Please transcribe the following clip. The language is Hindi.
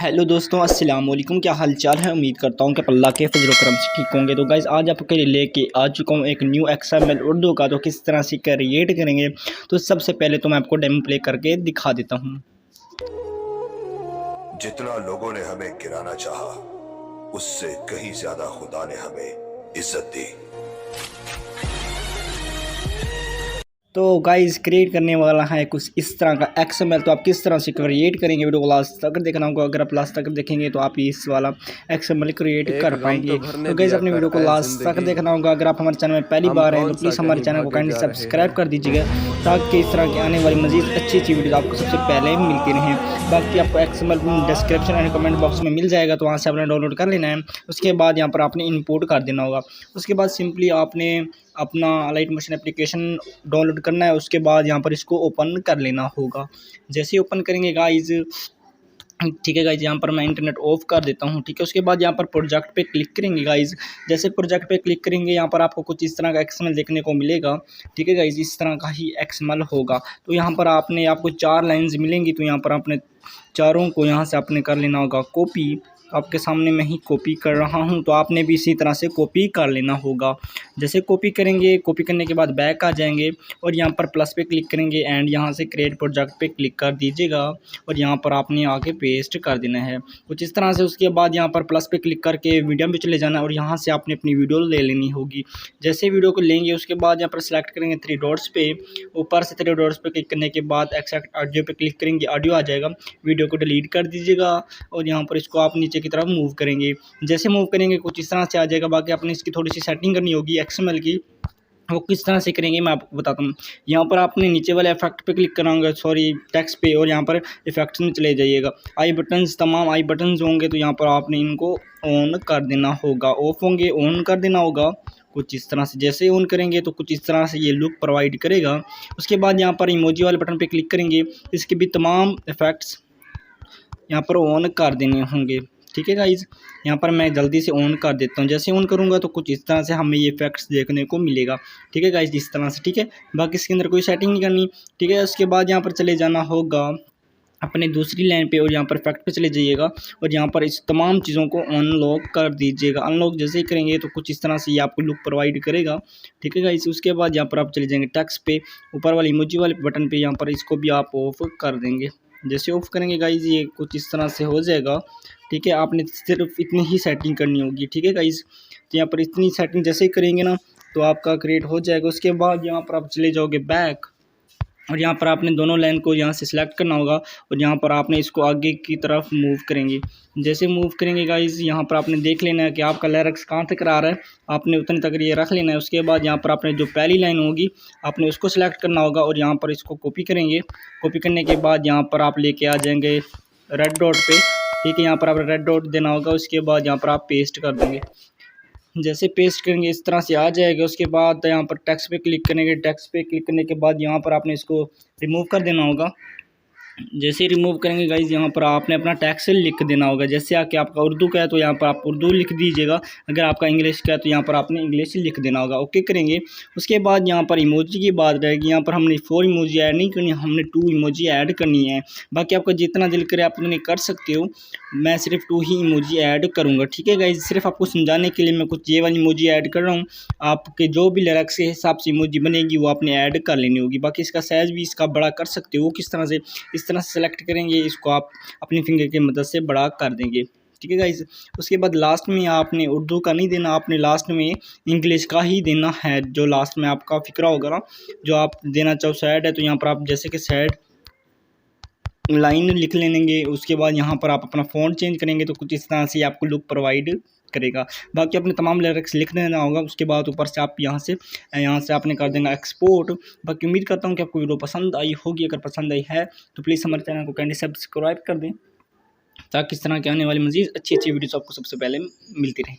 हेलो दोस्तों, अस्सलाम वालेकुम। क्या हाल चाल है। उम्मीद करता हूँ कि अल्लाह के फजल करम से ठीक होंगे। तो गाइज़ आज आपके लिए लेके आ चुका हूँ एक न्यू XML उर्दू का। तो किस तरह से क्रिएट करेंगे, तो सबसे पहले तो मैं आपको डेमो प्ले करके दिखा देता हूँ। जितना लोगों ने हमें गिराना चाहा, उससे कहीं ज्यादा खुदा ने हमें इज्जत दी। तो गाइज़ क्रिएट करने वाला है कुछ इस तरह का XML। तो आप किस तरह से क्रिएट करेंगे, वीडियो को लास्ट तक देखना होगा। अगर आप लास्ट तक देखेंगे तो आप इस वाला XML क्रिएट एक कर गम पाएंगे। तो भरने तो गाइज़ दिया अपने कर वीडियो को ऐ लास्ट तक जिंदगी, देखना होगा। अगर आप हमारे चैनल में पहली हम बार हैं तो कौन सा प्लीज़ हमारे कहीं चैनल को भागे काइंडली जा रहे सब्सक्राइब हैं। कर दीजिएगा, ताकि इस तरह की आने वाली मज़ीद अच्छी वीडियो आपको सबसे पहले मिलती रहें। बाकी आपको XML description and comment box में मिल जाएगा, तो वहाँ से आपने डाउनलोड कर लेना है। उसके बाद यहाँ पर आपने इंपोर्ट कर देना होगा। उसके बाद सिंपली आपने अपना लाइट मोशन एप्लीकेशन डाउनलोड करना है। उसके बाद यहाँ पर इसको ओपन कर लेना होगा। जैसे ही ओपन करेंगे गाइज, ठीक है गाइज, यहाँ पर मैं इंटरनेट ऑफ कर देता हूँ। ठीक है, उसके बाद यहाँ पर प्रोजेक्ट पे क्लिक करेंगे गाइज। जैसे प्रोजेक्ट पे क्लिक करेंगे, यहाँ पर आपको कुछ इस तरह का XML देखने को मिलेगा। ठीक है गाइज, इस तरह का ही XML होगा। तो यहाँ पर आपको 4 लाइंस मिलेंगी। तो यहाँ पर आपने चारों को यहाँ से आपने कर लेना होगा कॉपी। आपके सामने मैं ही कॉपी कर रहा हूँ, तो आपने भी इसी तरह से कॉपी कर लेना होगा। जैसे कॉपी करेंगे, कॉपी करने के बाद बैक आ जाएंगे और यहाँ पर प्लस पे क्लिक करेंगे एंड यहाँ से क्रिएट प्रोजेक्ट पे क्लिक कर दीजिएगा और यहाँ पर आपने आगे पेस्ट कर देना है कुछ इस तरह से। उसके बाद यहाँ पर प्लस पे क्लिक करके मीडियम पे चले जाना है और यहाँ से आपने अपनी वीडियो ले लेनी होगी। जैसे वीडियो को लेंगे, उसके बाद यहाँ पर सेलेक्ट करेंगे 3 डॉट्स पे। ऊपर से 3 डॉट्स पे क्लिक करने के बाद एक्सट्रैक्ट ऑडियो पे क्लिक करेंगे, ऑडियो आ जाएगा। वीडियो को डिलीट कर दीजिएगा और यहाँ पर इसको आप नीचे की तरफ मूव करेंगे। जैसे मूव करेंगे कुछ इस तरह से आ जाएगा। बाकी आपने इसकी थोड़ी सी सेटिंग करनी होगी XML की, वो किस तरह से करेंगे मैं आपको बताता हूँ। यहाँ पर आपने नीचे वाले इफेक्ट पे क्लिक कराऊंगा, सॉरी टेक्स्ट पे, और यहाँ पर इफेक्ट्स में चले जाइएगा। आई बटन्स, तमाम आई बटन्स होंगे तो यहाँ पर आपने इनको ऑन कर देना होगा। ऑफ होंगे ऑन कर देना होगा कुछ इस तरह से। जैसे ऑन करेंगे तो कुछ इस तरह से ये लुक प्रोवाइड करेगा। उसके बाद यहाँ पर इमोजी वाले बटन पे क्लिक करेंगे, इसके भी तमाम इफेक्ट्स यहाँ पर ऑन कर देने होंगे। ठीक है गाइज, यहाँ पर मैं जल्दी से ऑन कर देता हूँ। जैसे ऑन करूँगा तो कुछ इस तरह से हमें ये इफेक्ट्स देखने को मिलेगा। ठीक है गाइज, इस तरह से। ठीक है, बाकी इसके अंदर कोई सेटिंग नहीं करनी। ठीक है, उसके बाद यहाँ पर चले जाना होगा अपने दूसरी लाइन पे और यहाँ पर इफेक्ट पे चले जाइएगा और यहाँ पर इस तमाम चीज़ों को अनलॉक कर दीजिएगा। अनलॉक जैसे ही करेंगे तो कुछ इस तरह से ये आपको लुक प्रोवाइड करेगा। ठीक है गाइस, उसके बाद यहाँ पर आप चले जाएंगे टेक्स्ट पे, ऊपर वाले इमोजी वाले बटन पे, यहाँ पर इसको भी आप ऑफ कर देंगे। जैसे ऑफ करेंगे गाइज, ये कुछ इस तरह से हो जाएगा। ठीक है, आपने सिर्फ इतनी ही सेटिंग करनी होगी। ठीक है गाइज, तो यहाँ पर इतनी सेटिंग जैसे ही करेंगे ना तो आपका क्रिएट हो जाएगा। उसके बाद यहाँ पर आप चले जाओगे बैक और यहाँ पर आपने दोनों लाइन को यहाँ से सिलेक्ट करना होगा और यहाँ पर आपने इसको आगे की तरफ मूव करेंगे। जैसे मूव करेंगे गाइज, यहाँ पर आपने देख लेना है कि आपका लिरिक्स कहाँ तक आ रहा है, आपने उतने तक ये रख लेना है। उसके बाद यहाँ पर आपने जो पहली लाइन होगी आपने उसको सिलेक्ट करना होगा और यहाँ पर इसको कॉपी करेंगे। कॉपी करने के बाद यहाँ पर आप लेके आ जाएंगे रेड डॉट पे। ठीक है, यहाँ पर आप रेड डॉट देना होगा। उसके बाद यहाँ पर आप पेस्ट कर देंगे। जैसे पेस्ट करेंगे इस तरह से आ जाएगा। उसके बाद यहाँ पर टेक्स्ट पे क्लिक करेंगे। टेक्स्ट पे क्लिक करने के बाद यहाँ पर आपने इसको रिमूव कर देना होगा। जैसे रिमूव करेंगे गाइज, यहाँ पर आपने अपना टेक्स्ट लिख देना होगा। जैसे आके आपका उर्दू का है तो यहाँ पर आप उर्दू लिख दीजिएगा, अगर आपका इंग्लिश का है तो यहाँ पर आपने इंग्लिश लिख देना होगा। ओके करेंगे। उसके बाद यहाँ पर इमोजी की बात रहेगी। यहाँ पर हमने 4 इमोजी ऐड नहीं करनी, हमने 2 इमोजी ऐड करनी है। बाकी आपका जितना दिल करे आप उतने कर सकते हो, मैं सिर्फ 2 ही इमोजी ऐड करूँगा। ठीक है गाइज, सिर्फ आपको समझाने के लिए मैं कुछ ये वाली इमोजी ऐड कर रहा हूँ। आपके जो भी लिरिक्स के हिसाब से इमोजी बनेगी वो आपने ऐड कर लेनी होगी। बाकी इसका साइज़ भी इसका बड़ा कर सकते हो। किस तरह से, इस तरह से सेलेक्ट करेंगे, इसको आप अपनी फिंगर की मदद से बड़ा कर देंगे। ठीक है गाइस, उसके बाद लास्ट में आपने उर्दू का नहीं देना, आपने लास्ट में इंग्लिश का ही देना है। जो लास्ट में आपका फिक्रा होगा ना, जो आप देना चाहो सैड है, तो यहाँ पर आप जैसे कि सैड लाइन लिख लेंगे। उसके बाद यहाँ पर आप अपना फ़ॉन्ट चेंज करेंगे तो कुछ इस तरह से आपको लुक प्रोवाइड करेगा। बाकी अपने तमाम लिरिक्स लिख देना होगा। उसके बाद ऊपर से आप यहाँ से आपने कर देना एक्सपोर्ट। बाकी उम्मीद करता हूँ कि आपको वीडियो पसंद आई होगी। अगर पसंद आई है तो प्लीज़ हमारे चैनल को काइंडली सब्सक्राइब कर दें, ताकि इस तरह की आने वाली मज़ीद अच्छी वीडियोस आपको सबसे पहले मिलती रहें।